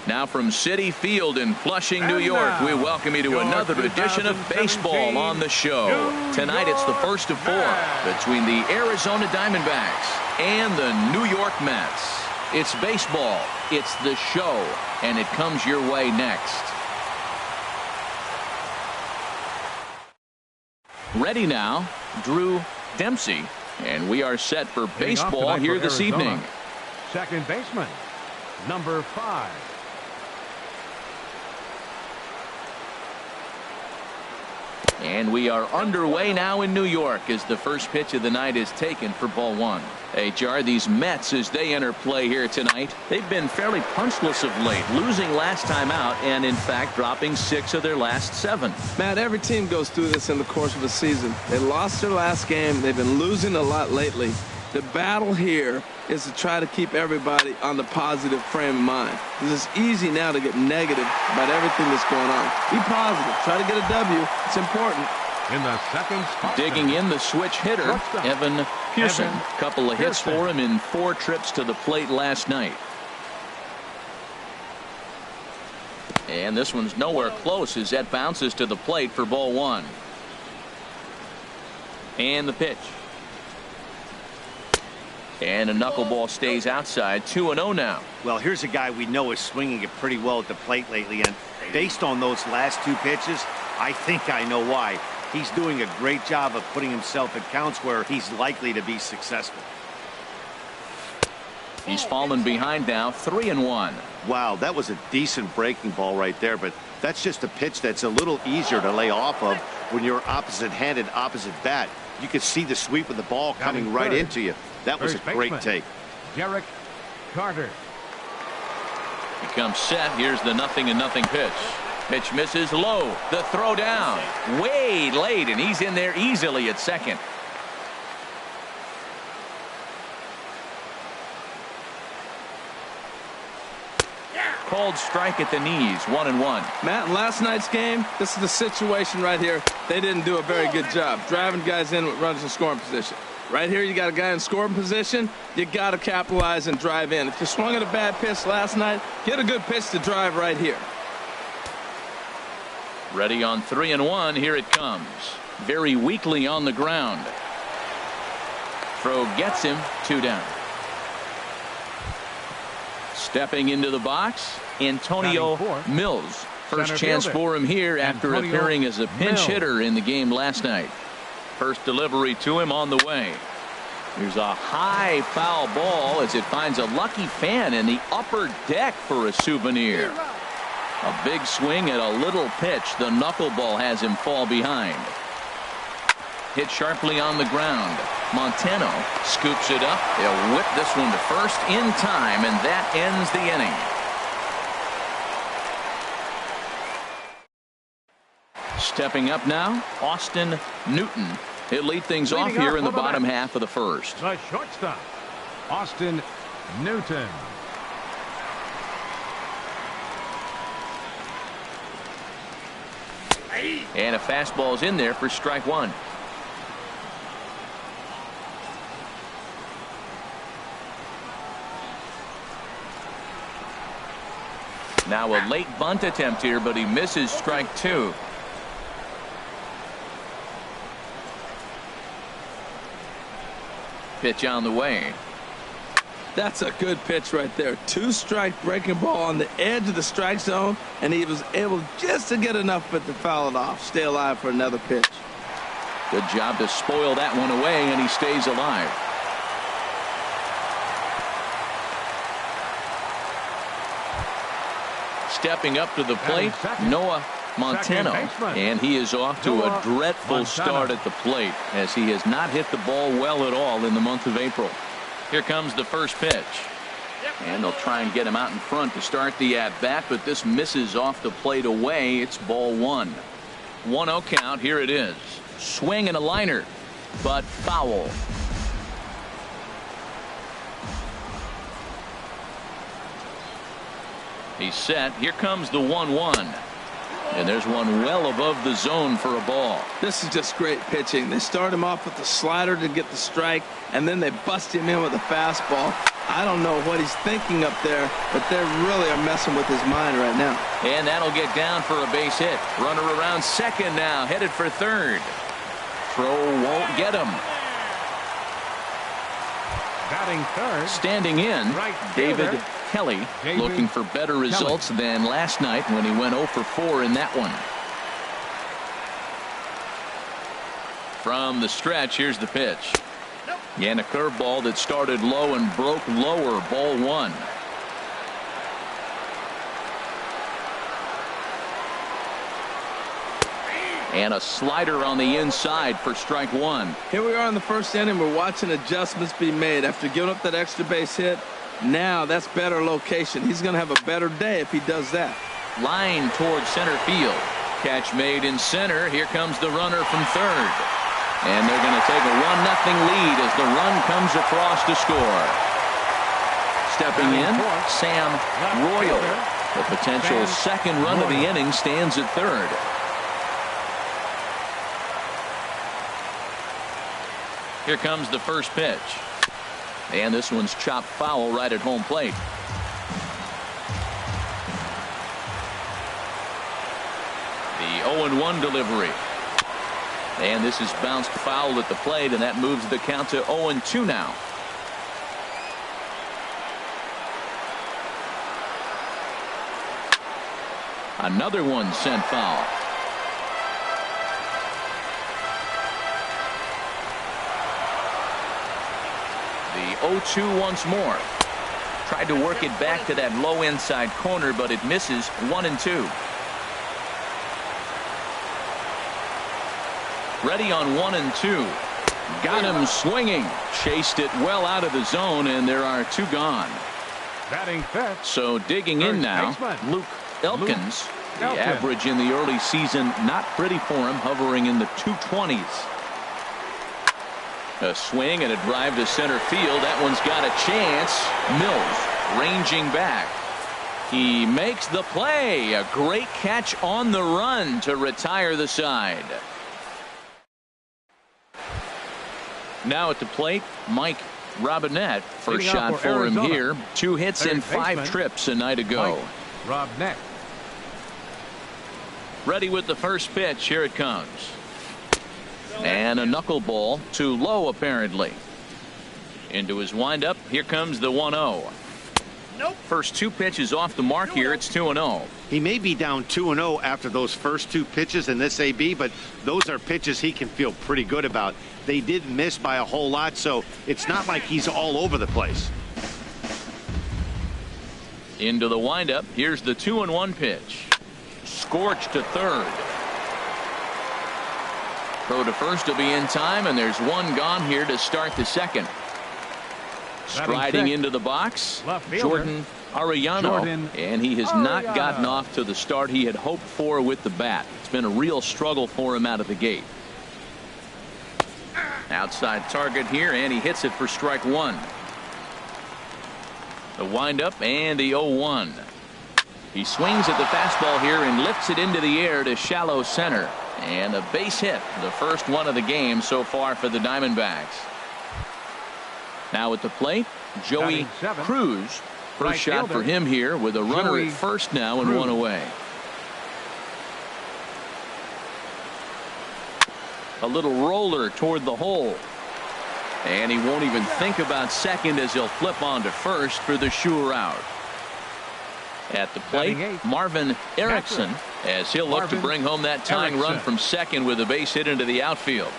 Now from Citi Field in Flushing, New York, we welcome you to another edition of baseball on the show. Tonight it's the first of 4 between the Arizona Diamondbacks and the New York Mets. It's baseball, it's the show, and it comes your way next. Ready now, Drew Dempsey, and we are set for baseball here this evening. Second baseman, number 5. And we are underway now in New York as the first pitch of the night is taken for ball 1. Hey, Jar, these Mets, as they enter play here tonight, they've been fairly punchless of late, losing last time out and, in fact, dropping 6 of their last 7. Matt, every team goes through this in the course of a season. They lost their last game. They've been losing a lot lately. The battle here is to try to keep everybody on the positive frame of mind. It's easy now to get negative about everything that's going on. Be positive. Try to get a W. It's important. In the second spot, digging in the switch hitter, Evan Pearson. Couple of hits for him in 4 trips to the plate last night. And this one's nowhere close as that bounces to the plate for ball 1. And the pitch. And a knuckleball stays outside. 2-0 now. Well, here's a guy we know is swinging it pretty well at the plate lately, and based on those last 2 pitches, I think I know why. He's doing a great job of putting himself at counts where he's likely to be successful. He's fallen behind now, 3-1. Wow, that was a decent breaking ball right there, but that's just a pitch that's a little easier to lay off of when you're opposite-handed, opposite bat. You could see the sweep of the ball coming right into you. That was a great take. Derek Carter. He comes set. Here's the 0-0 pitch. Pitch misses low. The throw down. Way late, and he's in there easily at second. Called strike at the knees. 1-1. Matt, in last night's game, this is the situation right here. They didn't do a very good job driving guys in with runners in scoring position. Right here, you got a guy in scoring position. You got to capitalize and drive in. If you swung at a bad pitch last night, get a good pitch to drive right here. Ready on 3-1. Here it comes. Very weakly on the ground. Throw gets him. 2 down. Stepping into the box, Antonio Mills. First chance for him here after appearing as a pinch hitter in the game last night. First delivery to him on the way. Here's a high foul ball as it finds a lucky fan in the upper deck for a souvenir. A big swing at a little pitch. The knuckleball has him fall behind. Hit sharply on the ground. Montano scoops it up. He'll whip this one to first in time, and that ends the inning. Stepping up now, Austin Newton. He'll lead things off here in the bottom half of the first. The shortstop, Austin Newton. And a fastball's in there for strike 1. Now a late bunt attempt here, but he misses strike 2. Pitch on the way. That's a good pitch right there. 2-strike breaking ball on the edge of the strike zone, and he was able just to get enough of it to foul it off. Stay alive for another pitch. Good job to spoil that one away, and he stays alive. Stepping up to the plate, Noah Montano, and he is off to a dreadful start at the plate as he has not hit the ball well at all in the month of April. Here comes the first pitch, and they'll try and get him out in front to start the at-bat, but this misses off the plate away. It's ball 1. 1-0 count. Here it is. Swing and a liner, but foul. He's set. Here comes the 1-1. And there's one well above the zone for a ball. This is just great pitching. They start him off with the slider to get the strike, and then they bust him in with a fastball. I don't know what he's thinking up there, but they really are messing with his mind right now. And that'll get down for a base hit. Runner around second now, headed for third. Throw won't get him. Batting third. Standing in, Right David fielder, Kelly, David looking for better results than last night when he went 0 for 4 in that one. From the stretch, here's the pitch. And a curveball that started low and broke lower, ball 1. And a slider on the inside for strike 1. Here we are in the first inning. We're watching adjustments be made after giving up that extra base hit. Now that's better location. He's going to have a better day if he does that. Line towards center field. Catch made in center. Here comes the runner from third. And they're going to take a 1-0 lead as the run comes across to score. Stepping in, Sam Royal. The potential second run of the inning stands at third. Here comes the first pitch. And this one's chopped foul right at home plate. The 0-1 delivery. And this is bounced foul at the plate, and that moves the count to 0-2 now. Another one sent foul. The 0-2 once more. Tried to work it back to that low inside corner, but it misses. 1-2. Ready on 1-2. Got him swinging. Chased it well out of the zone, and there are 2 gone. Batting fifth. So digging in now, Luke Elkins. The average in the early season not pretty for him, hovering in the 220s. A swing and a drive to center field. That one's got a chance. Mills ranging back. He makes the play. A great catch on the run to retire the side. Now at the plate, Mike Robinette. First shot for him here. 2 hits in 5 trips a night ago. Robinette. Ready with the first pitch. Here it comes. And a knuckleball too low apparently. Into his windup. Here comes the 1-0. Nope. First 2 pitches off the mark here. It's 2-0. He may be down 2-0 after those first 2 pitches in this AB, but those are pitches he can feel pretty good about. They did miss by a whole lot, so it's not like he's all over the place. Into the windup. Here's the 2-1 pitch. Scorched to third. Throw to first will be in time, and there's 1 gone here to start the second. Striding into the box, Jordan Arellano, and he has not gotten off to the start he had hoped for with the bat. It's been a real struggle for him out of the gate. Outside target here, and he hits it for strike 1. The windup and the 0-1. He swings at the fastball here and lifts it into the air to shallow center. And a base hit, the first one of the game so far for the Diamondbacks. Now at the plate, Joey Cruz. First shot for him here with a runner at first now and 1 away. A little roller toward the hole. And he won't even think about second as he'll flip on to first for the sure out. At the plate, Marvin Erickson, as he'll look to bring home that tying run from second with a base hit into the outfield.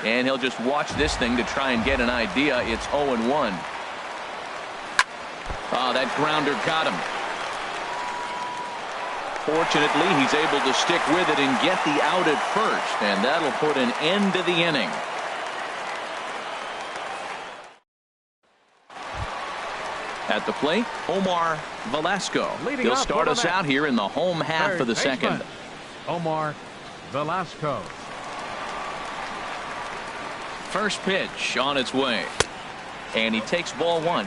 And he'll just watch this thing to try and get an idea. It's 0-1. Oh, that grounder got him. Fortunately, he's able to stick with it and get the out at first, and that'll put an end to the inning. At the plate, Omar Velasco. He'll start us out here in the home half of the second. Omar Velasco. First pitch on its way. And he takes ball 1.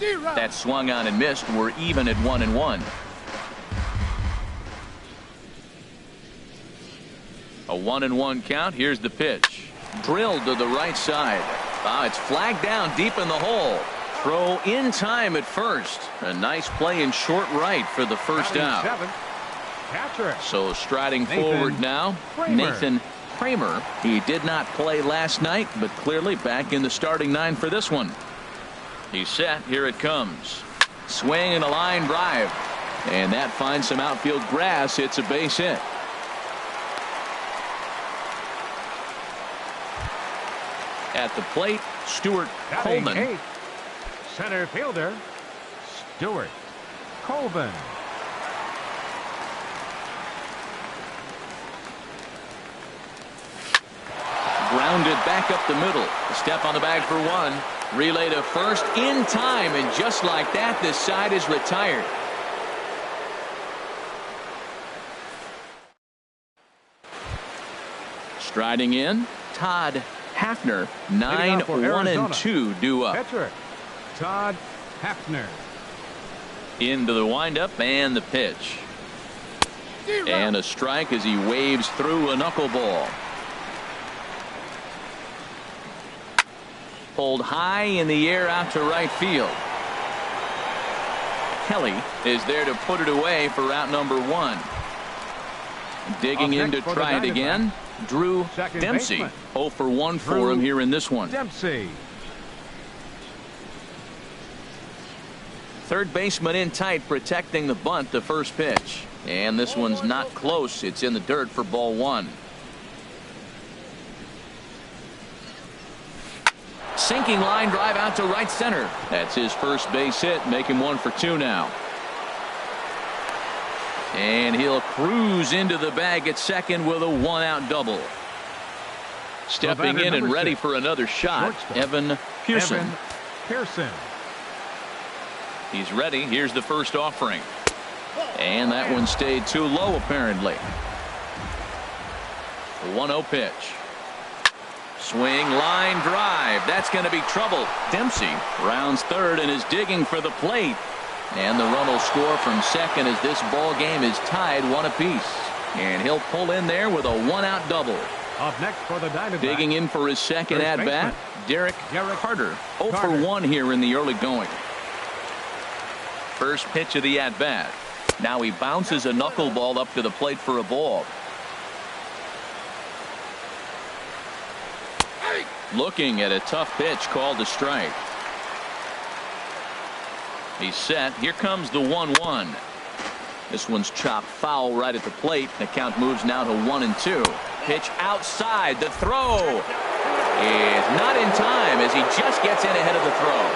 That swung on and missed. We're even at 1-1. A 1-1 count. Here's the pitch. Drilled to the right side. It's flagged down deep in the hole. Throw in time at first. A nice play in short right for the first out. So striding forward now, Nathan Kramer. He did not play last night, but clearly back in the starting 9 for this one. He's set. Here it comes. Swing and a line drive. And that finds some outfield grass. It's a base hit. At the plate, Stuart Coleman. Center fielder, Stuart Colvin. Grounded back up the middle. A step on the bag for 1. Relay to first in time, and just like that, this side is retired. Striding in, Todd Hafner. 9-1-2 due up. Pitcher, Todd Hafner. Into the windup and the pitch. And a strike as he waves through a knuckleball. Pulled high in the air out to right field. Kelly is there to put it away for out number 1. Digging in to try it again, Drew Dempsey. 0 for 1 for him here in this one. Dempsey. Third baseman in tight, protecting the bunt, the first pitch. And this one's not close. It's in the dirt for ball 1. Sinking line drive out to right center. That's his first base hit. Make him 1 for 2 now. And he'll cruise into the bag at second with a 1-out double. Stepping in and ready for another shot, Evan Pearson. He's ready. Here's the first offering. And that one stayed too low apparently. 1-0 pitch. Swing, line drive. That's going to be trouble. Dempsey rounds third and is digging for the plate. And the run will score from second as this ball game is tied 1 apiece. And he'll pull in there with a 1-out double. Up next for the Diamondbacks. Digging in for his second at bat, Derek Carter. 0 for 1 here in the early going. First pitch of the at bat. Now he bounces a knuckleball up to the plate for a ball. Looking at a tough pitch called a strike. He's set. Here comes the 1-1. This one's chopped foul right at the plate. The count moves now to 1-2. Pitch outside. The throw is not in time as he just gets in ahead of the throw.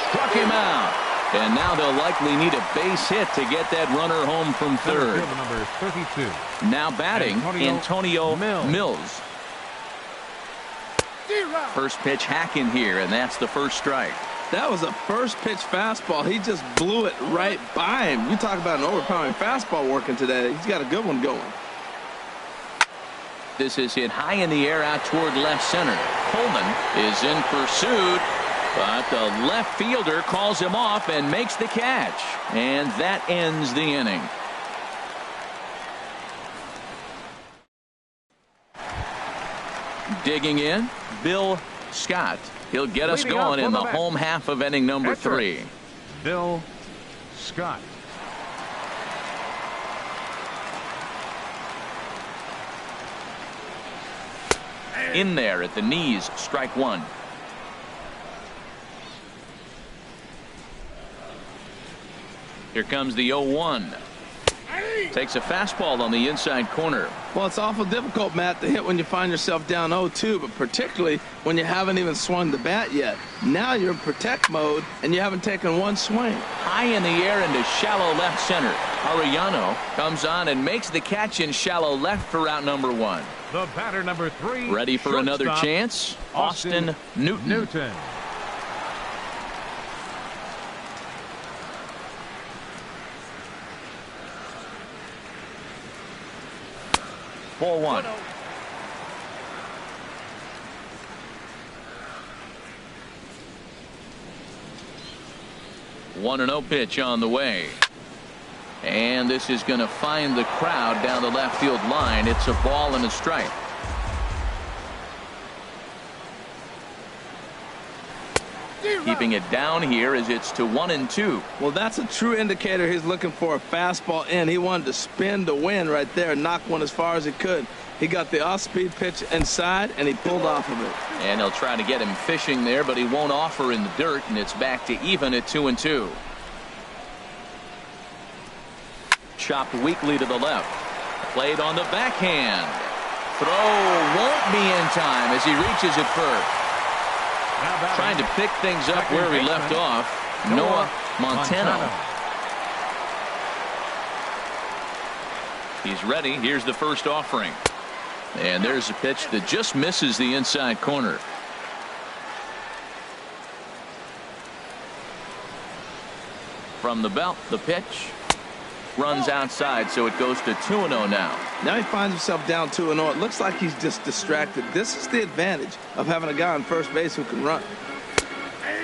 Struck him out. And now they'll likely need a base hit to get that runner home from third. Number 32. Now batting, Antonio Mills. First pitch hacking here, and that's the first strike. That was a first pitch fastball. He just blew it right by him. You talk about an overpowering fastball working today. He's got a good one going. This is hit high in the air out toward left center. Coleman is in pursuit, but the left fielder calls him off and makes the catch. And that ends the inning. Digging in, Bill Scott. He'll get us going in the home half of inning number 3. Bill Scott. In there at the knees, strike 1. Here comes the 0-1. Takes a fastball on the inside corner. Well, it's awful difficult, Matt, to hit when you find yourself down 0-2, but particularly when you haven't even swung the bat yet. Now you're in protect mode, and you haven't taken one swing. High in the air into shallow left center. Arellano comes on and makes the catch in shallow left for out number 1. The batter number 3. Ready for another chance? Austin Newton. Ball 1. 1-0 pitch on the way. And this is going to find the crowd down the left field line. It's a ball and a strike. Keeping it down here as it's to 1-2. Well, that's a true indicator he's looking for a fastball in. He wanted to spin to win right there, knock one as far as he could. He got the off-speed pitch inside, and he pulled off of it. And he'll try to get him fishing there, but he won't offer in the dirt, and it's back to even at 2-2. Chopped weakly to the left. Played on the backhand. Throw won't be in time as he reaches it first. Trying to pick things up where he left off. Noah Montano. He's ready. Here's the first offering. And there's a pitch that just misses the inside corner. From the belt, the pitch runs outside, so it goes to 2-0 now. Now he finds himself down 2-0. It looks like he's just distracted. This is the advantage of having a guy on first base who can run.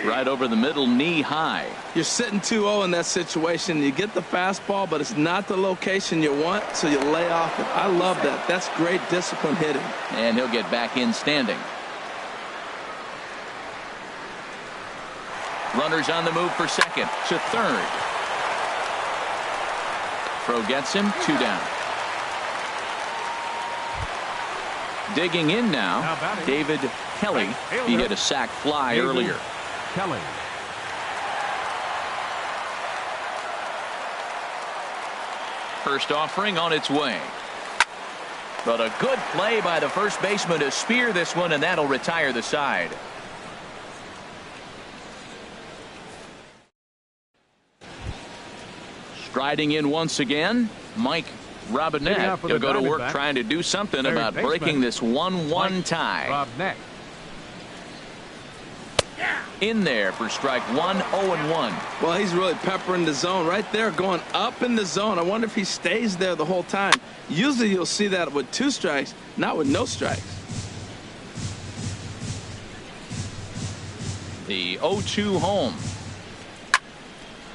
Right over the middle, knee high. You're sitting 2-0 in that situation. You get the fastball, but it's not the location you want, so you lay off it. I love that. That's great discipline hitting. And he'll get back in standing. Runners on the move for second to third. Throw gets him, 2 down. Digging in now, David Kelly. He hit a sac fly earlier. Kelly. First offering on its way. But a good play by the first baseman to spear this one, and that'll retire the side. Striding in once again, Mike Robinette. He'll go to work trying to do something about breaking this 1-1 tie. Robinette. In there for strike 1, 0-1. Well, he's really peppering the zone right there, going up in the zone. I wonder if he stays there the whole time. Usually you'll see that with 2 strikes, not with no strikes. The 0-2 home.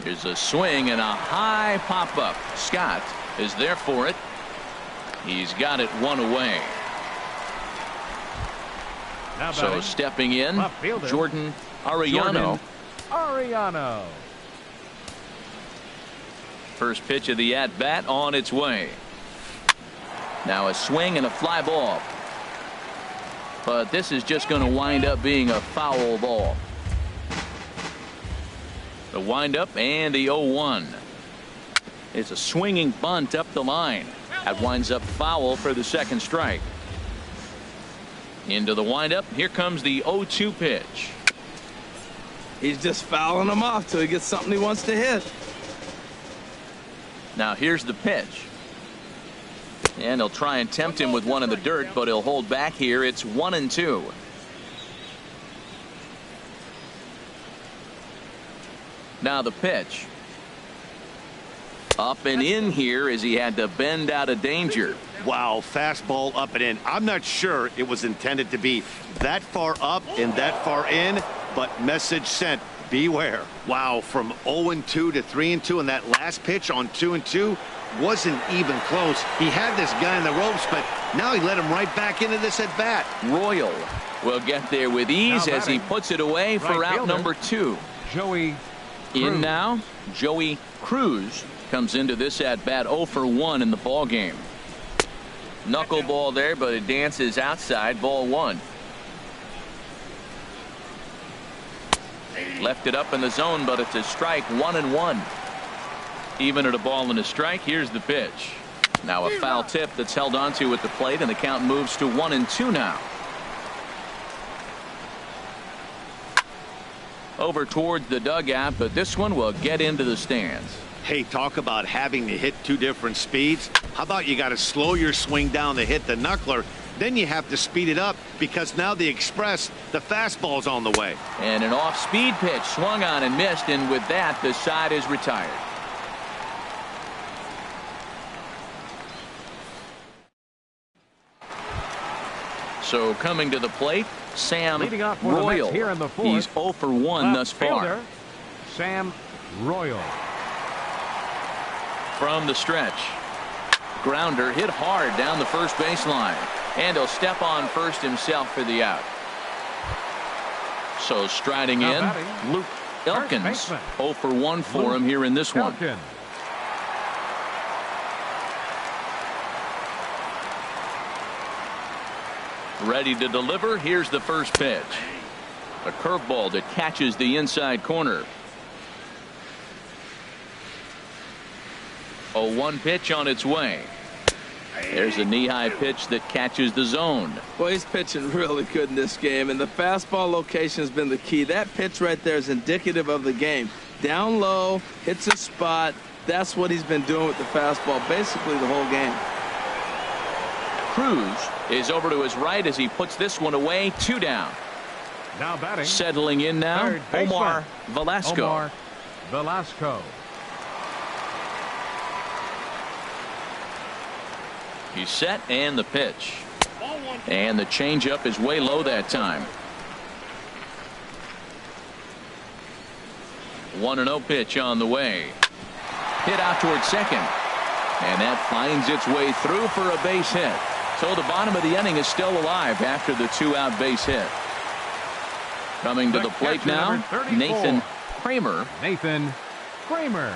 Here's a swing and a high pop-up. Scott is there for it. He's got it 1 away. So stepping in, Jordan Ariano. First pitch of the at-bat on its way. Now a swing and a fly ball. But this is just going to wind up being a foul ball. The windup and the 0-1. It's a swinging bunt up the line. That winds up foul for the second strike. Into the windup. Here comes the 0-2 pitch. He's just fouling him off till he gets something he wants to hit. Now here's the pitch. And he'll try and tempt him with one in the dirt, but he'll hold back here. It's 1-2. Now the pitch. Up and in here as he had to bend out of danger. Wow, fastball up and in. I'm not sure it was intended to be that far up and that far in, but message sent. Beware. Wow, from 0-2 to 3-2, and that last pitch on 2-2 wasn't even close. He had this guy in the ropes, but now he let him right back into this at bat. Royal will get there with ease as he puts it away for out number 2. Joey in now, Joey Cruz comes into this at bat 0 for 1 in the ball game. Knuckleball there, but it dances outside. Ball 1. Left it up in the zone, but it's a strike. 1-1. Even at a ball and a strike. Here's the pitch. Now a foul tip that's held onto at the plate, and the count moves to 1-2 now. Over towards the dugout, but this one will get into the stands. Hey, talk about having to hit 2 different speeds. How about you got to slow your swing down to hit the knuckler, then you have to speed it up because now the express, the fastball's on the way. And an off-speed pitch swung on and missed, and with that the side is retired. So coming to the plate, Sam Royal. Here in the fourth, he's 0 for 1 thus far. Sam Royal. From the stretch. Grounder hit hard down the first baseline. And he'll step on first himself for the out. So striding in, Luke Elkins. 0 for 1 for him here in this one. Ready to deliver. Here's the first pitch. A curveball that catches the inside corner. 0-1 pitch on its way. There's a knee-high pitch that catches the zone. Well, he's pitching really good in this game, and the fastball location has been the key. That pitch right there is indicative of the game. Down low, hits a spot. That's what he's been doing with the fastball basically the whole game. Cruz is over to his right as he puts this one away. 2 down. Now batting. Settling in now, Omar Velasco. Omar Velasco. He's set, and the pitch. And the changeup is way low that time. 1-0 pitch on the way. Hit out towards second. And that finds its way through for a base hit. So the bottom of the inning is still alive after the 2-out base hit. Coming to the plate now, Nathan Kramer. Nathan Kramer.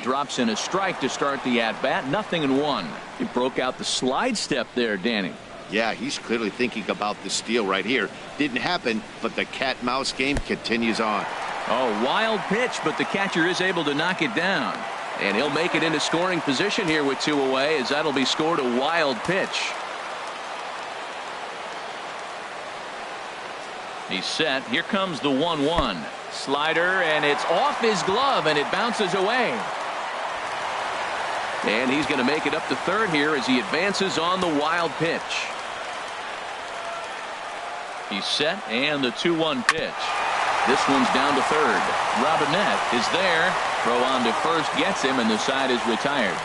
Drops in a strike to start the at-bat. 0-1. He broke out the slide step there, Danny. Yeah, he's clearly thinking about the steal right here. Didn't happen, but the cat-mouse game continues on. Oh, wild pitch, but the catcher is able to knock it down. And he'll make it into scoring position here with 2 away, as that'll be scored a wild pitch. He's set. Here comes the 1-1. Slider, and it's off his glove, and it bounces away. And he's going to make it up to third here as he advances on the wild pitch. He's set, and the 2-1 pitch. This one's down to third. Robinette is there. Throw on to first gets him, and the side is retired.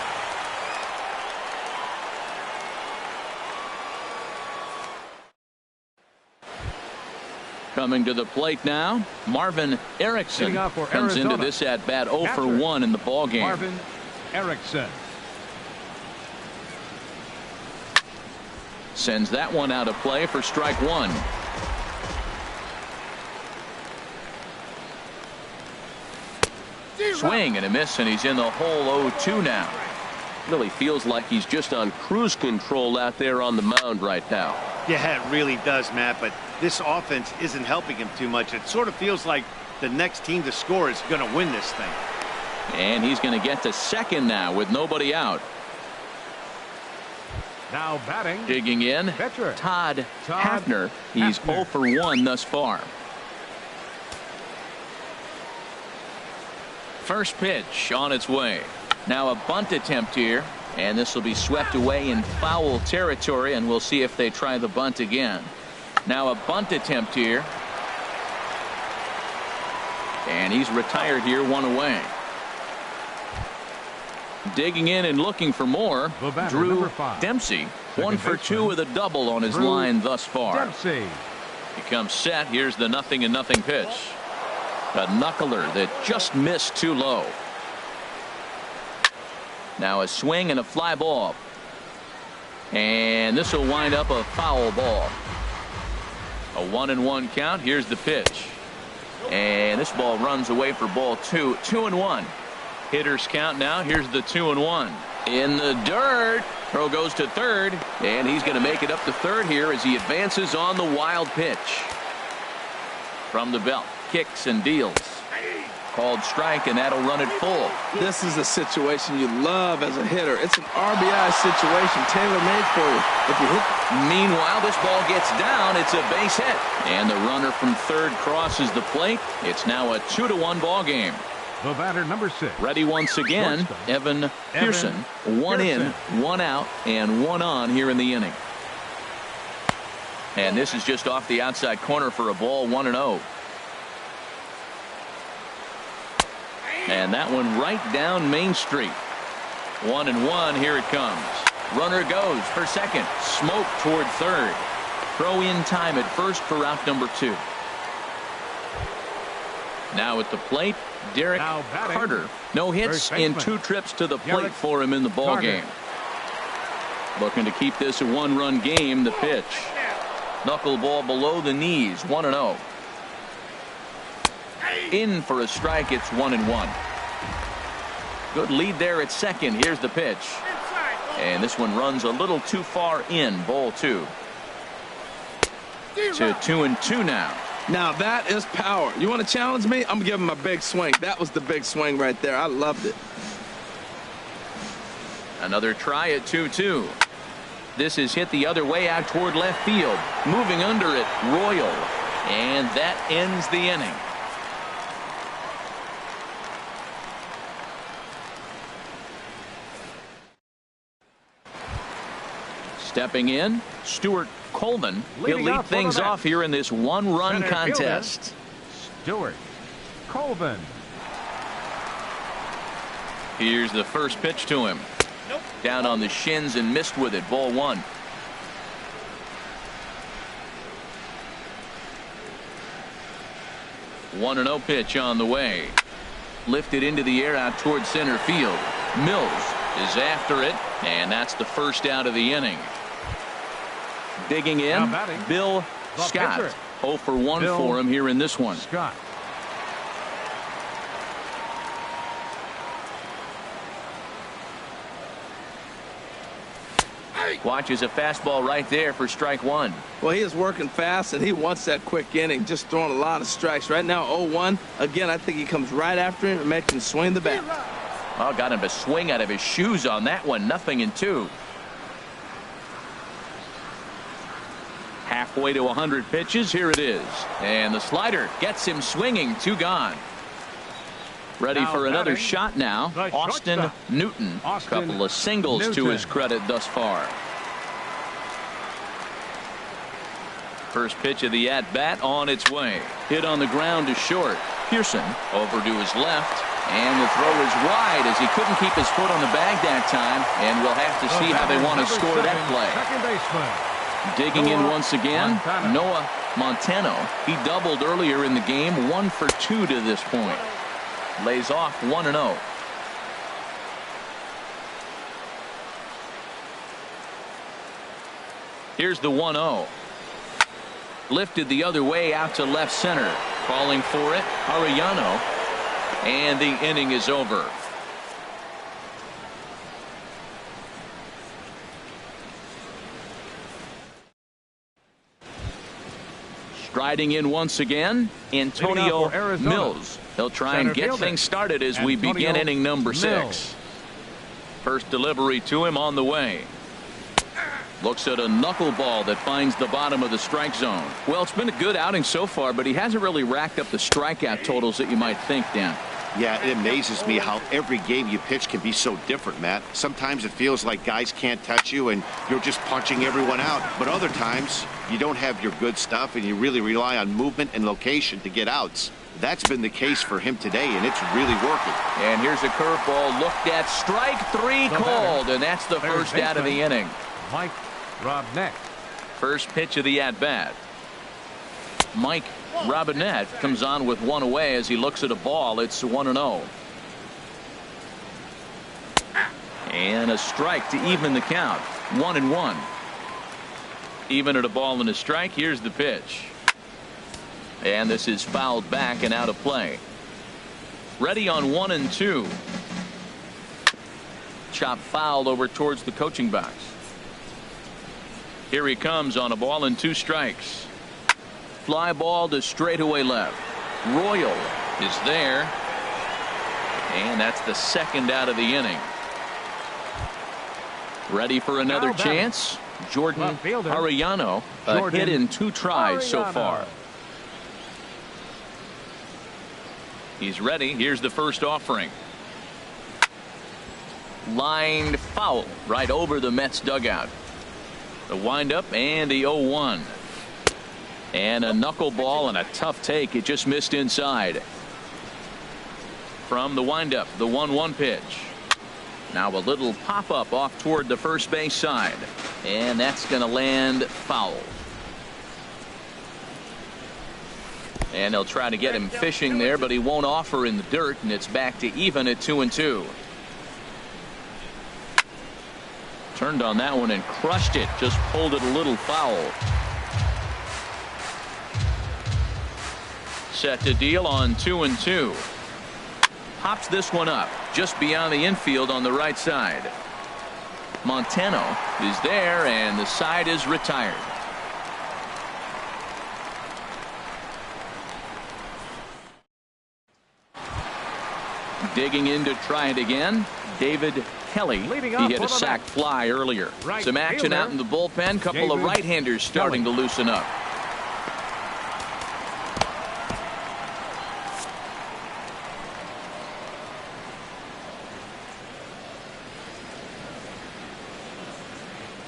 Coming to the plate now, Marvin Erickson comes into this at bat 0 for 1 in the ball game. Marvin Erickson sends that one out of play for strike 1. Swing and a miss, and he's in the hole 0-2 now. Really feels like he's just on cruise control out there on the mound right now. Yeah, it really does, Matt, but this offense isn't helping him too much. It sort of feels like the next team to score is going to win this thing. And he's going to get to second now with nobody out. now batting. Digging in, Todd Hafner. He's 0 for 1 thus far. First pitch on its way. Now a bunt attempt here, and this will be swept away in foul territory, and we'll see if they try the bunt again. Now a bunt attempt here, and he's retired here, 1 away. Digging in and looking for more, Drew Dempsey, 1 for 2 with a double on his line thus far. Dempsey. He comes set. Here's the 0-0 pitch. A knuckler that just missed too low. Now a swing and a fly ball. And this will wind up a foul ball. A 1-1 count. Here's the pitch. And this ball runs away for ball 2. 2-1. Hitters count now. Here's the 2-1. In the dirt. Throw goes to third. And he's going to make it up to third here as he advances on the wild pitch. From the belt. Kicks and deals. Called strike, and that'll run it full. This is a situation you love as a hitter. It's an RBI situation tailor-made for you. If you hit. Meanwhile, this ball gets down. It's a base hit. And the runner from third crosses the plate. It's now a 2-1 ball game. The batter, number 6. Ready once again, Evan Pearson. 1 in, 1 out, and 1 on here in the inning. And this is just off the outside corner for a ball, 1-0. And that one right down Main Street. 1-1. Here it comes. Runner goes for second. Smoke toward third. Throw in time at first for out number 2. Now at the plate, Derek Carter. No hits in 2 trips to the plate for him in the ball game. Looking to keep this a 1-run game. The pitch. Knuckleball below the knees. 1-0. In for a strike. It's 1-1. Good lead there at second. Here's the pitch. And this one runs a little too far in. Ball 2. To 2-2 now. Now that is power. You want to challenge me? I'm giving him a big swing. That was the big swing right there. I loved it. Another try at 2-2. This is hit the other way out toward left field. Moving under it, Royal. And that ends the inning. Stepping in, Stuart Coleman. He'll lead things off here in this 1-run contest. Stuart Coleman. Here's the first pitch to him. Down on the shins and missed with it. Ball 1. One 1-0 pitch on the way. Lifted into the air out towards center field. Mills is after it, and that's the first out of the inning. Digging in, Bill Scott. 0 for 1 for him here in this one. Scott. Watches a fastball right there for strike 1. Well, he is working fast, and he wants that quick inning. Just throwing a lot of strikes. Right now, 0-1. Again, I think he comes right after him and makes him swing the bat. Well, got him to swing out of his shoes on that one. 0-2. Halfway to 100 pitches. Here it is. And the slider gets him swinging. 2 gone. Ready for another shot now. Austin Newton. Couple of singles to his credit thus far. First pitch of the at-bat on its way. Hit on the ground to short. Pearson over to his left. And the throw is wide as he couldn't keep his foot on the bag that time. And we'll have to see how they want to score that play. Digging in once again, Noah Montano. He doubled earlier in the game. 1 for 2 to this point. Lays off 1-0. Here's the 1-0. Lifted the other way out to left center. Calling for it, Arellano. And the inning is over. Striding in once again, Antonio Mills. He'll try and get things started as we begin inning number 6. First delivery to him on the way. Looks at a knuckleball that finds the bottom of the strike zone. Well, it's been a good outing so far, but he hasn't really racked up the strikeout totals that you might think, Dan. Yeah, it amazes me how every game you pitch can be so different, Matt. Sometimes it feels like guys can't touch you and you're just punching everyone out. But other times you don't have your good stuff and you really rely on movement and location to get outs. That's been the case for him today, and it's really working. And here's a curveball looked at. Strike 3 called, and that's the first out of the inning. Mike Robinette. First pitch of the at-bat. Mike Robinette comes on with 1 away as he looks at a ball. It's 1-0. And a strike to even the count. 1-1. Even at a ball and a strike. Here's the pitch. And this is fouled back and out of play. Ready on 1-2. Chop fouled over towards the coaching box. Here he comes on a ball and 2 strikes. Fly ball to straightaway left. Royal is there. And that's the second out of the inning. Ready for another chance. Jordan Arellano. A hit in 2 tries so far. He's ready. Here's the first offering. Lined foul right over the Mets dugout. The windup and the 0-1. And a knuckleball and a tough take. It just missed inside. From the windup, the 1-1 pitch. Now a little pop-up off toward the first base side, and that's going to land foul. And they'll try to get him fishing there, but he won't offer in the dirt, and it's back to even at 2-2. Turned on that one and crushed it. Just pulled it a little foul. Set to deal on 2-2. Pops this one up just beyond the infield on the right side. Montano is there, and the side is retired. Digging in to try it again, David Kelly. He hit a sac fly earlier. Some action out in the bullpen. Couple of right-handers starting to loosen up.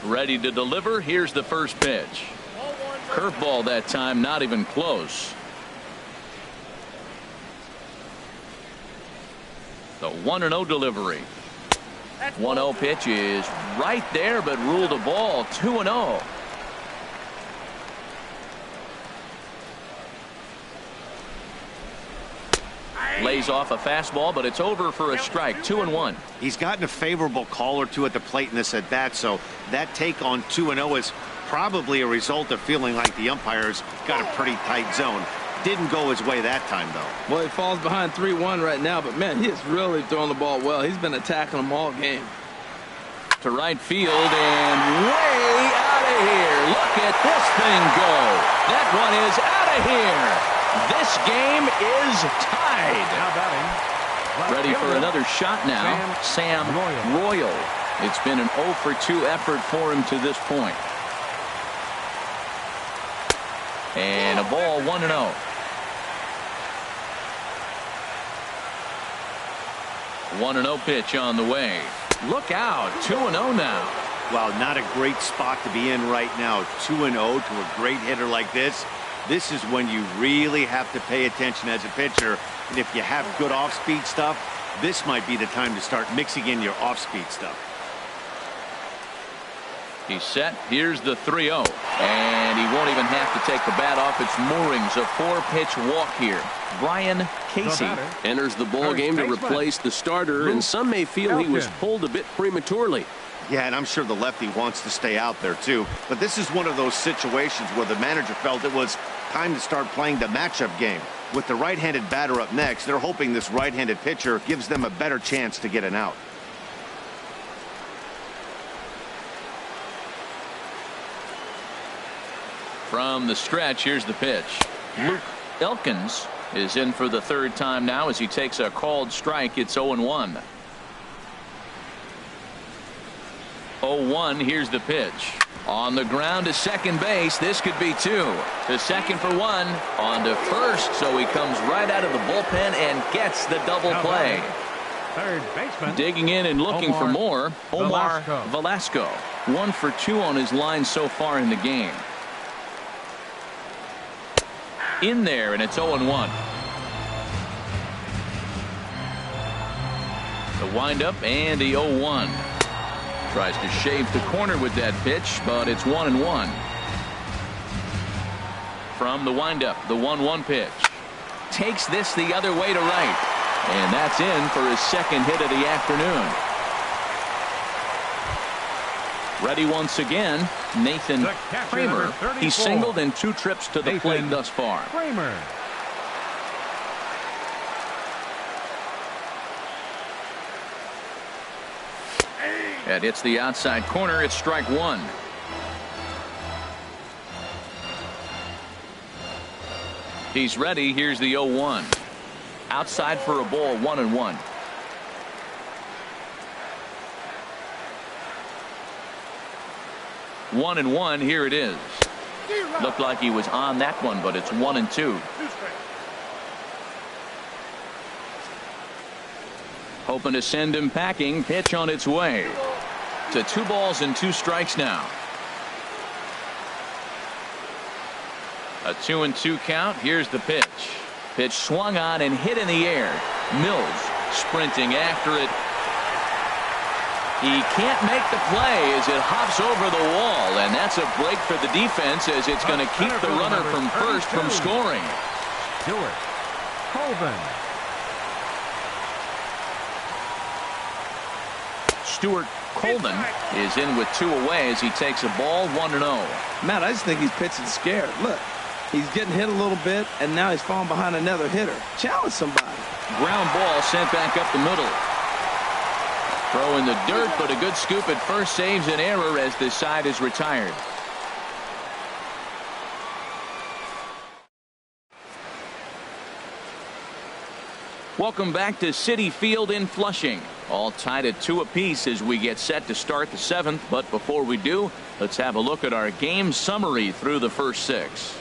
Ready to deliver. Here's the first pitch. Curveball that time, not even close. The 1-0 delivery. 1-0 pitch is right there, but ruled a ball. 2-0. Lays off a fastball, but it's over for a strike. 2-1. He's gotten a favorable call or two at the plate in this at bat, so that take on 2-0 is probably a result of feeling like the umpires got a pretty tight zone. Didn't go his way that time, though. Well, he falls behind 3-1 right now, but man, he is really throwing the ball well. He's been attacking them all game. To right field and way out of here. Look at this thing go. That one is out of here. This game is tied. Ready for another shot now. Sam Royal. It's been an 0 for 2 effort for him to this point. And a ball 1-0. 1-0 pitch on the way. Look out. 2-0 now. Wow, not a great spot to be in right now. 2-0 to a great hitter like this. This is when you really have to pay attention as a pitcher. And if you have good off-speed stuff, this might be the time to start mixing in your off-speed stuff. He's set. Here's the 3-0. And he won't even have to take the bat off its moorings. A 4-pitch walk here. Brian Casey enters the ball game to replace the starter, and some may feel he was pulled a bit prematurely. Yeah, and I'm sure the lefty wants to stay out there too. But this is one of those situations where the manager felt it was time to start playing the matchup game. With the right-handed batter up next, they're hoping this right-handed pitcher gives them a better chance to get an out. From the stretch, here's the pitch. Luke Elkins is in for the third time now as he takes a called strike. It's 0-1. 0-1. Here's the pitch. On the ground to second base. This could be 2. To second for 1. On to first. So he comes right out of the bullpen and gets the double play. Third baseman. Digging in and looking for more. Omar Velasco. 1 for 2 on his line so far in the game. In there, and it's 0-1. The windup and the 0-1. Tries to shave the corner with that pitch, but it's 1-1. From the windup, the 1-1 pitch. Takes this the other way to right. And that's in for his second hit of the afternoon. Ready once again, Nathan Kramer. He's singled in 2 trips to the plate thus far. Kramer. That hits the outside corner. It's strike 1. He's ready. Here's the 0-1. Outside for a ball. 1-1. One and one. Here it is. Looked like he was on that one, but it's 1-2. Hoping to send him packing. Pitch on its way. To 2 balls and 2 strikes now. A 2-2 count. Here's the pitch. Pitch swung on and hit in the air. Mills sprinting after it. He can't make the play as it hops over the wall, and that's a break for the defense as it's going to keep the runner from first from scoring. Stewart. Colvin. Stuart Colvin is in with 2 away as he takes a ball 1-0. Matt, I just think he's pitching scared. Look, he's getting hit a little bit, and now he's falling behind another hitter. Challenge somebody. Ground ball sent back up the middle. Throw in the dirt, but a good scoop at first saves an error as this side is retired. Welcome back to Citi Field in Flushing. All tied at 2 apiece as we get set to start the 7th. But before we do, let's have a look at our game summary through the first 6.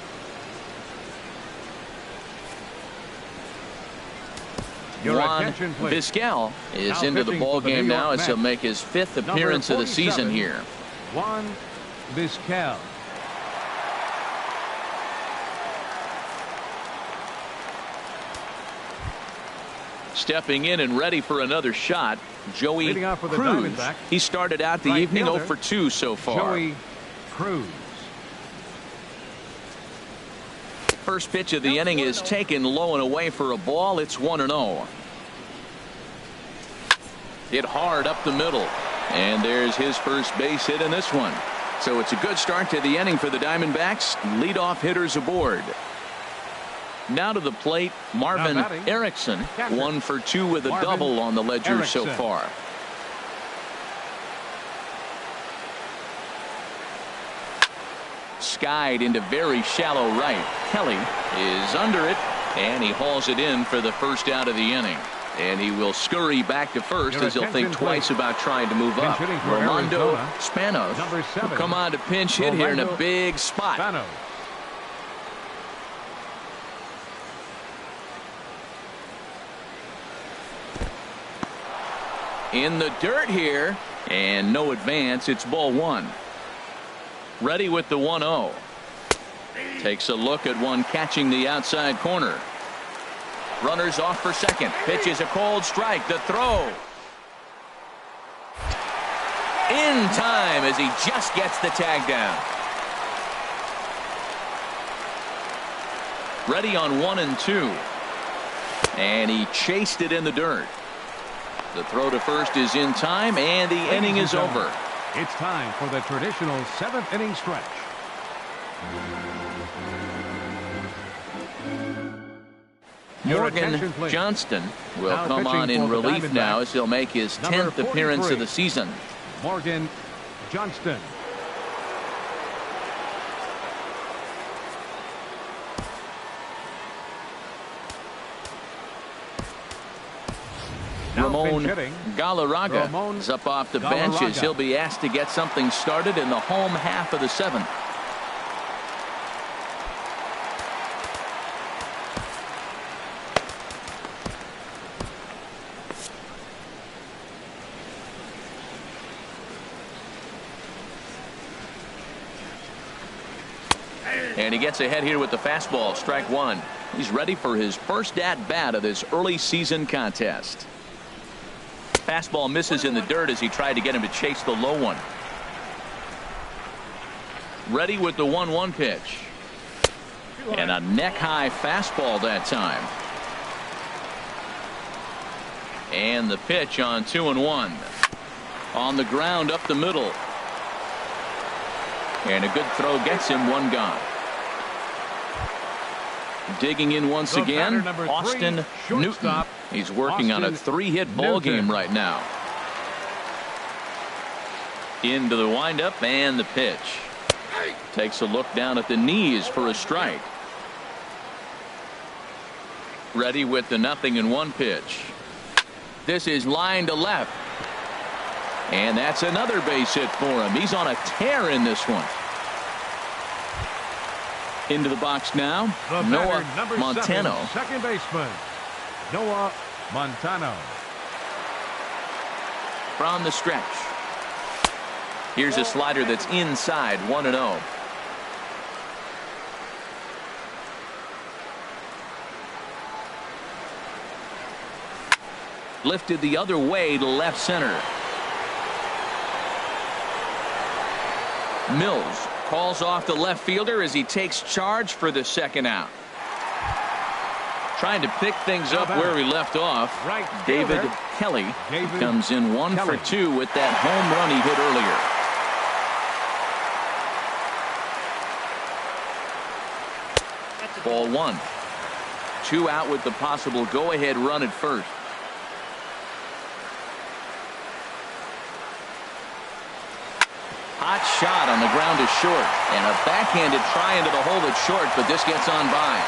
Juan Vizquel is into the ball game now as he'll make his 5th appearance of the season here. Juan Vizquel. Stepping in and ready for another shot, Joey Cruz. He started out the evening 0 for 2 so far. Joey Cruz. First pitch of the inning is taken low and away for a ball. It's 1-0. Hit hard up the middle. And there's his first base hit in this one. So it's a good start to the inning for the Diamondbacks. Leadoff hitters aboard. Now to the plate, Marvin Erickson. 1 for 2 with a double on the ledger so far. Skied into very shallow right. Kelly is under it, and he hauls it in for the first out of the inning. And he will scurry back to first as he'll think twice about trying to move up. Rolando Spanos will come on to pinch hit here in a big spot. In the dirt here, and no advance. It's ball 1. Ready with the 1-0. Takes a look at one catching the outside corner. Runners off for second. Pitch is a cold strike. The throw. In time as he just gets the tag down. Ready on 1 and 2. And he chased it in the dirt. The throw to first is in time, and the inning is over. It's time for the traditional 7th inning stretch. Morgan Johnston will come on in relief now as he'll make his 10th appearance of the season. Morgan Johnston. Ramon Galarraga is up off the bench as he'll be asked to get something started in the home half of the 7th. And he gets ahead here with the fastball. Strike 1. He's ready for his first at-bat of this early season contest. Fastball misses in the dirt as he tried to get him to chase the low one. Ready with the 1-1 pitch. And a neck-high fastball that time. And the pitch on 2-1. On the ground up the middle. And a good throw gets him, 1 gone. Digging in once again, Austin Newton. He's working on a 3-hit ball game right now. Into the windup and the pitch. Takes a look down at the knees for a strike. Ready with the 0-1 pitch. This is line to left. And that's another base hit for him. He's on a tear in this one. Into the box now, Noah Montano. 7, second baseman, Noah Montano. From the stretch. Here's a slider that's inside, 1-0. Lifted the other way to left center. Mills calls off the left fielder as he takes charge for the second out. Trying to pick things up where he left off. David Kelly comes in 1 for 2 with that home run he hit earlier. Ball 1. 2 out with the possible go-ahead run at first. Hot shot on the ground is short, and a backhanded try into the hole that's short, but this gets on by.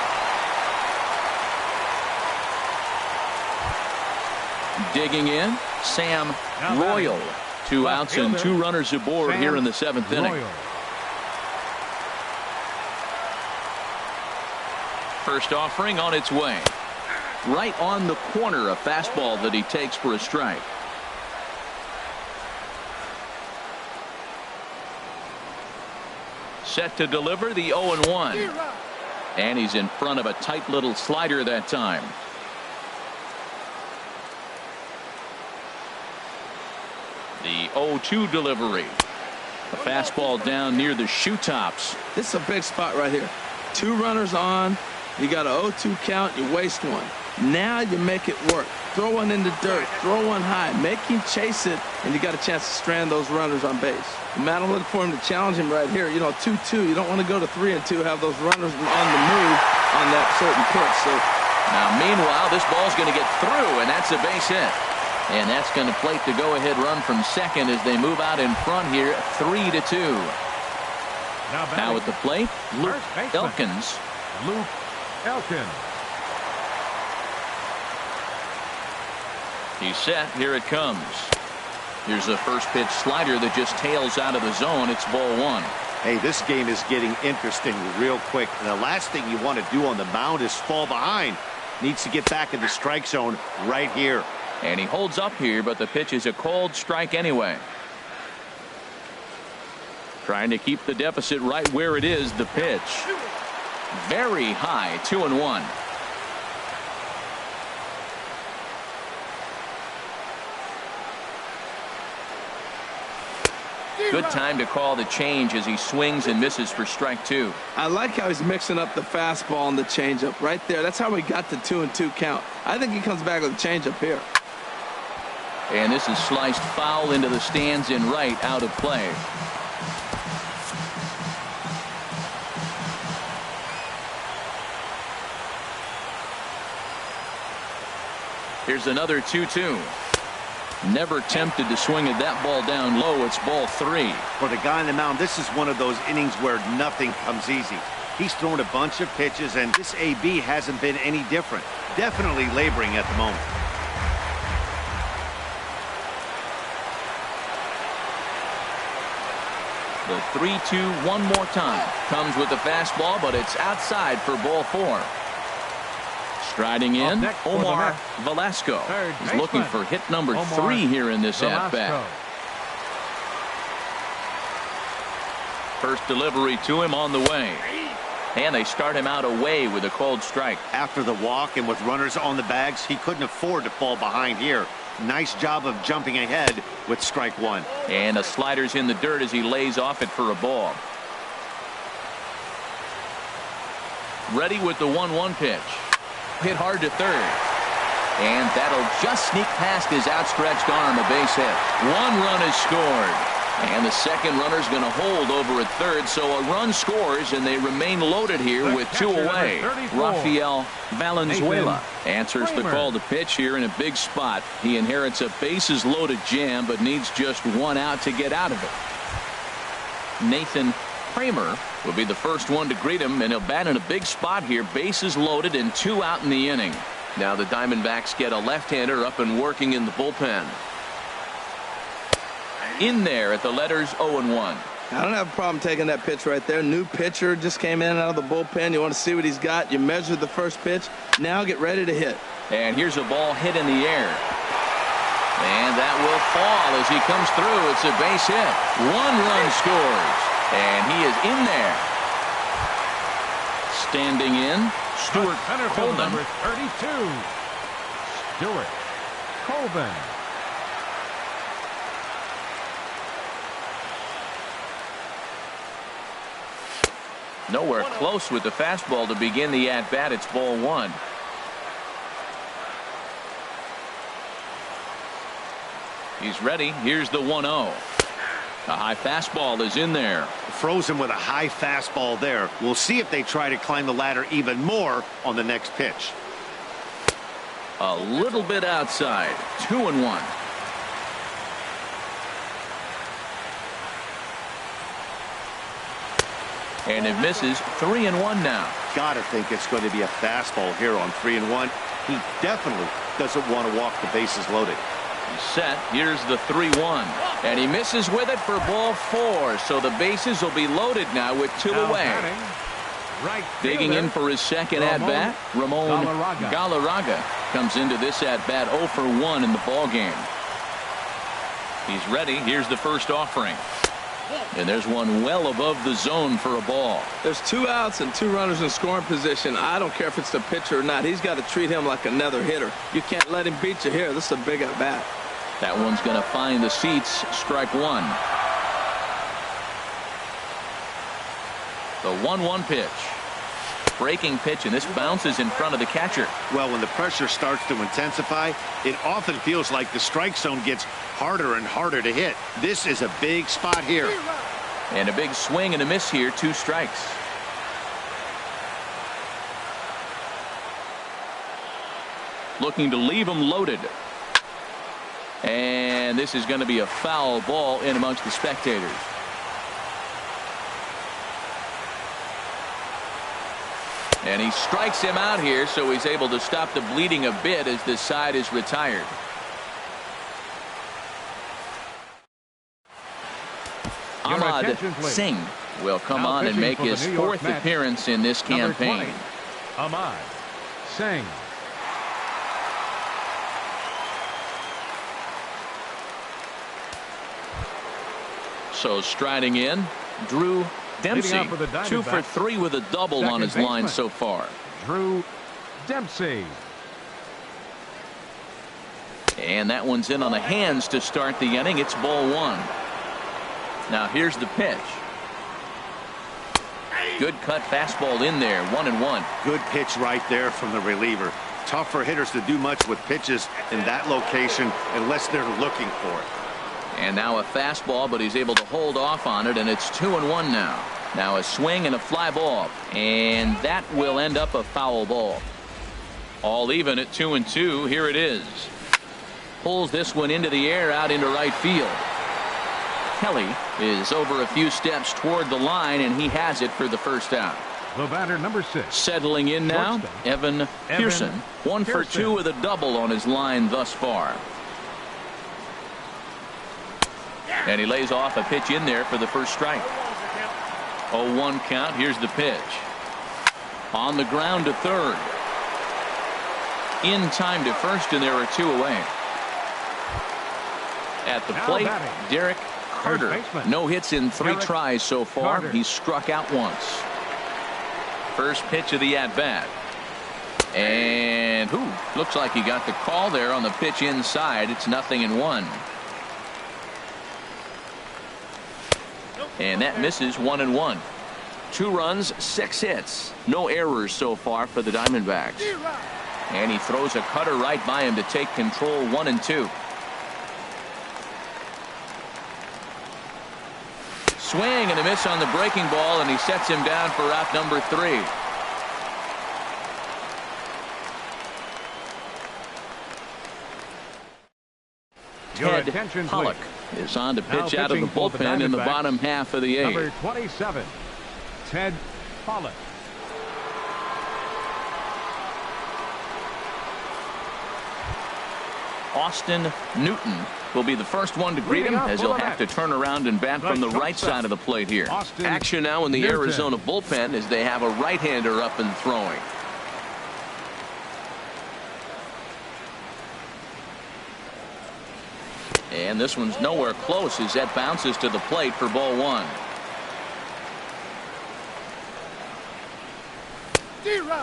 Digging in, Sam Royal. 2 outs and 2 runners aboard here in the 7th inning. First offering on its way. Right on the corner, a fastball that he takes for a strike. Set to deliver the 0-1. And he's in front of a tight little slider that time. The 0-2 delivery. A fastball down near the shoe tops. This is a big spot right here. 2 runners on. You got an 0-2 count. You waste one. Now you make it work. Throw one in the dirt. Throw one high. Make him chase it, and you got a chance to strand those runners on base. Matt, I'm looking for him to challenge him right here. You know, 2-2. You don't want to go to 3-2. Have those runners on the move on that certain pitch. So now, meanwhile, this ball's going to get through, and that's a base hit. And that's going to plate the go-ahead run from second as they move out in front here, 3-2. Now at the plate, Luke Elkins. Luke Elkins. He's set. Here it comes. Here's a first pitch slider that just tails out of the zone. It's ball 1. Hey, this game is getting interesting real quick. And the last thing you want to do on the mound is fall behind. Needs to get back in the strike zone right here. And he holds up here, but the pitch is a cold strike anyway. Trying to keep the deficit right where it is. The pitch. Very high. 2-1. Good time to call the change as he swings and misses for strike 2. I like how he's mixing up the fastball and the changeup right there. That's how we got the 2-2 count. I think he comes back with a changeup here. And this is sliced foul into the stands in right, out of play. Here's another 2-2. Never tempted to swing at that ball down low. It's ball 3. For the guy on the mound, this is one of those innings where nothing comes easy. He's thrown a bunch of pitches, and this AB hasn't been any different. Definitely laboring at the moment. The 3-2 one more time. Comes with the fastball, but it's outside for ball 4. Striding in, Omar Velasco. He's looking for hit number 3 here in this at-bat. First delivery to him on the way. And they start him out away with a cold strike. After the walk and with runners on the bags, he couldn't afford to fall behind here. Nice job of jumping ahead with strike 1. And a slider's in the dirt as he lays off it for a ball. Ready with the 1-1 pitch. Hit hard to third. And that'll just sneak past his outstretched arm, a base hit. 1 run is scored. And the second runner's going to hold over at third, so a run scores, and they remain loaded here with 2 away. Rafael Valenzuela answers the call to pitch here in a big spot. He inherits a bases-loaded jam, but needs just 1 out to get out of it. Nathan Kramer will be the first one to greet him, and he'll bat in a big spot here. Bases loaded and 2 out in the inning. Now the Diamondbacks get a left-hander up and working in the bullpen. In there at the letters 0-1. I don't have a problem taking that pitch right there. New pitcher just came in out of the bullpen. You want to see what he's got. You measure the first pitch. Now get ready to hit. And here's a ball hit in the air. And that will fall as he comes through. It's a base hit. 1 run scores. And he is in there. Standing in, Stuart Colvin. Number 32. Stuart Colvin. Nowhere close with the fastball to begin the at-bat. It's ball one. He's ready. Here's the 1-0. A high fastball is in there. Throws him with a high fastball there. We'll see if they try to climb the ladder even more on the next pitch. A little bit outside. 2-1. And it misses. 3-1 now. Gotta think it's going to be a fastball here on 3-1. He definitely doesn't want to walk the bases loaded. He's set. Here's the 3-1. And he misses with it for ball 4. So the bases will be loaded now with 2 away. Right Digging in for his second at-bat, Ramon Galarraga comes into this at-bat 0 for 1 in the ball game. He's ready. Here's the first offering. And there's one well above the zone for a ball. There's 2 outs and 2 runners in scoring position. I don't care if it's the pitcher or not. He's got to treat him like another hitter. You can't let him beat you here. This is a big at-bat. That one's going to find the seats. Strike 1. The 1-1 pitch. Breaking pitch, and this bounces in front of the catcher. Well, when the pressure starts to intensify, it often feels like the strike zone gets harder and harder to hit. This is a big spot here. And a big swing and a miss here. 2 strikes. Looking to leave him loaded. And this is going to be a foul ball in amongst the spectators. And he strikes him out here, so he's able to stop the bleeding a bit as this side is retired. Ahmad Singh will come on and make his 4th appearance in this campaign. Ahmad Singh. So striding in, Drew Dempsey, 2 for 3 with a double on his line so far. Drew Dempsey. And that one's in on the hands to start the inning. It's ball 1. Now here's the pitch. Good cut fastball in there. 1-1. Good pitch right there from the reliever. Tough for hitters to do much with pitches in that location unless they're looking for it. And now a fastball, but he's able to hold off on it, and it's 2-1 now. Now a swing and a fly ball, and that will end up a foul ball. All even at 2-2. Here it is. Pulls this one into the air out into right field. Kelly is over a few steps toward the line, and he has it for the first out. The batter, number 6. Settling in now, Evan Pearson. 1 for 2 with a double on his line thus far. And he lays off a pitch in there for the first strike. 0-1 count. Here's the pitch. On the ground to third. In time to first, and there are 2 away. At the plate, Derek Carter. No hits in 3 tries so far. He's struck out once. First pitch of the at-bat. And looks like he got the call there on the pitch inside. It's 0-1. And that misses. 1-1. 2 runs, 6 hits. No errors so far for the Diamondbacks. And he throws a cutter right by him to take control. 1-2. Swing and a miss on the breaking ball, and he sets him down for out number 3. Ted Pollock is on to pitch out of the bullpen in the bottom half of the 8th. Number 27, Ted Pollock. Austin Newton will be the first one to greet him, as he'll have to turn around and bat from the right side of the plate here. Action now in the Arizona bullpen as they have a right-hander up and throwing. And this one's nowhere close as that bounces to the plate for ball 1.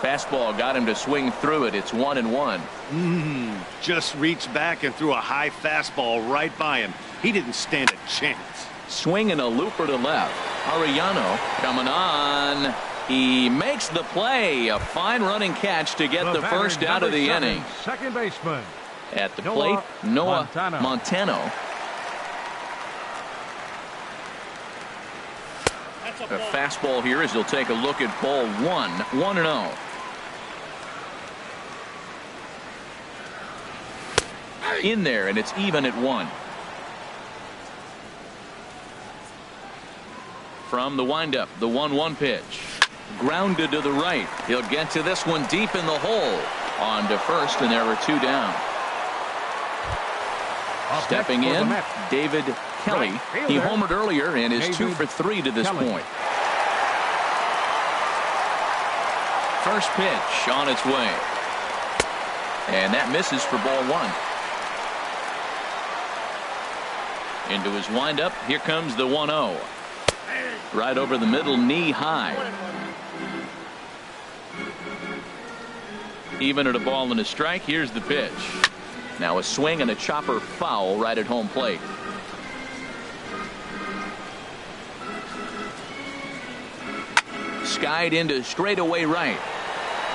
Fastball got him to swing through it. It's 1-1. Just reached back and threw a high fastball right by him. He didn't stand a chance. Swing and a looper to left. Arellano coming on. He makes the play. A fine running catch to get the first out of the inning. Second baseman. At the plate, Noah Montano. A fastball here as he'll take a look at ball 1. 1-0. In there, and it's even at 1. From the windup, the 1-1 pitch. Grounded to the right. He'll get to this one deep in the hole. On to first, and there are 2 down. Stepping in, David Kelly. He homered earlier and is 2 for 3 to this point. First pitch on its way. And that misses for ball 1. Into his windup. Here comes the 1-0. Right over the middle, knee high. Even at a ball and a strike. Here's the pitch. Now a swing and a chopper foul right at home plate. Skied into straightaway right.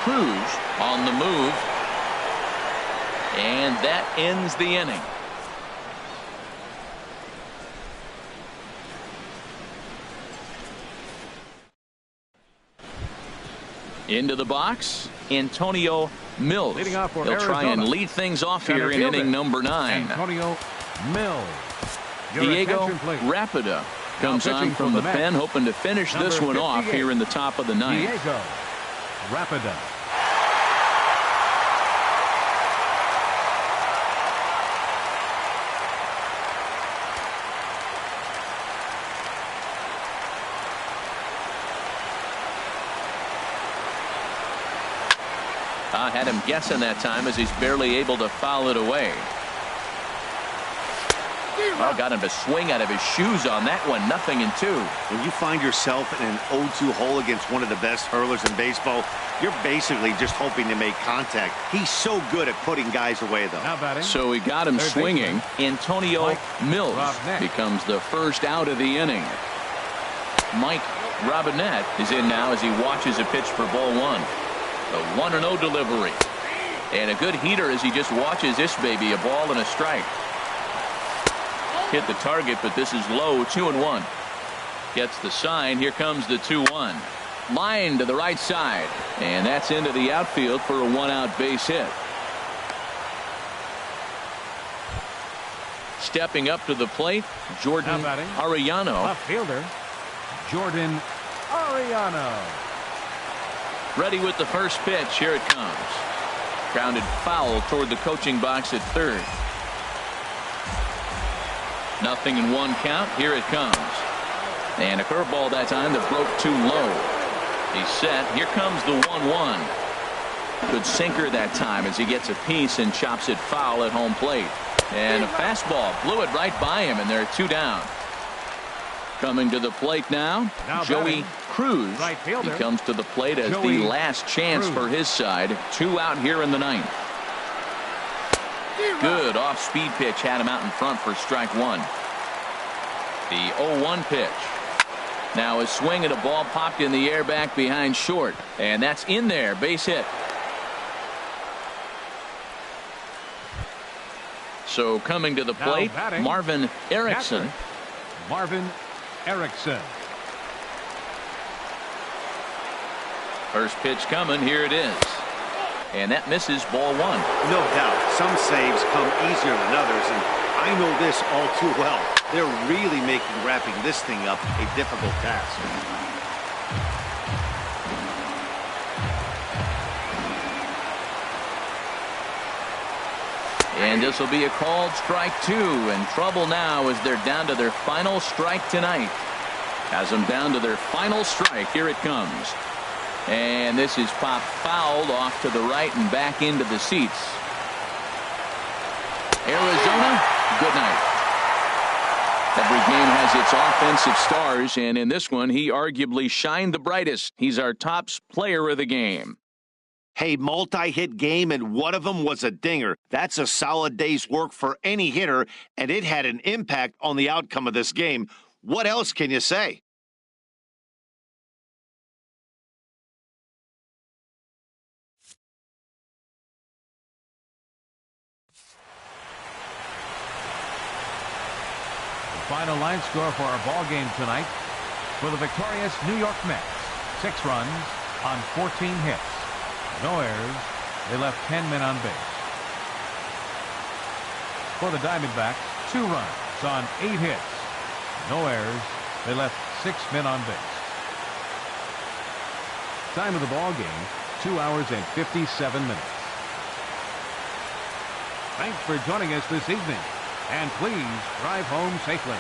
Cruz on the move. And that ends the inning. Into the box, Antonio Mills. He'll try and lead things off here in inning number 9. Antonio Mills. Diego Rapida comes on from the pen, hoping to finish this one off here in the top of the 9th. Diego Rapida. I had him guessing that time as he's barely able to foul it away. Oh, got him to swing out of his shoes on that one. 0-2. When you find yourself in an 0-2 hole against one of the best hurlers in baseball, you're basically just hoping to make contact. He's so good at putting guys away, though. So he got him swinging. Antonio Mills becomes the first out of the inning. Mike Robinette is in now as he watches a pitch for ball 1. A 1-0 delivery. And a good heater as he just watches this baby. A ball and a strike. Hit the target, but this is low. 2-1. Gets the sign. Here comes the 2-1. Line to the right side. And that's into the outfield for a 1-out base hit. Stepping up to the plate, Jordan Arellano. Left fielder, Jordan Arellano. Ready with the first pitch. Here it comes. Grounded foul toward the coaching box at third. 0-1 count. Here it comes. And a curveball that time that broke too low. He's set. Here comes the 1-1. Good sinker that time as he gets a piece and chops it foul at home plate. And a fastball blew it right by him, and there are 2 down. Coming to the plate now Joey Cruz. He comes to the plate as the last chance for his side. 2 out here in the 9th. Good off-speed pitch had him out in front for strike 1. The 0-1 pitch. Now a swing and a ball popped in the air back behind short. And that's in there. Base hit. So coming to the plate, Marvin Erickson. Marvin Erickson. First pitch coming. Here it is. And that misses ball 1. No doubt. Some saves come easier than others, and I know this all too well. They're really making wrapping this thing up a difficult task. And this will be a called strike 2, and trouble now as they're down to their final strike tonight. Has them down to their final strike. Here it comes. And this is popped fouled off to the right and back into the seats. Arizona, good night. Every game has its offensive stars, and in this one, he arguably shined the brightest. He's our top player of the game. Hey, multi-hit game, and one of them was a dinger. That's a solid day's work for any hitter, and it had an impact on the outcome of this game. What else can you say? final line score for our ball game tonight. For the victorious New York Mets, 6 runs on 14 hits. No errors. They left 10 men on base. For the Diamondbacks, 2 runs on 8 hits. No errors. They left 6 men on base. Time of the ball game, 2 hours and 57 minutes. Thanks for joining us this evening, and please drive home safely.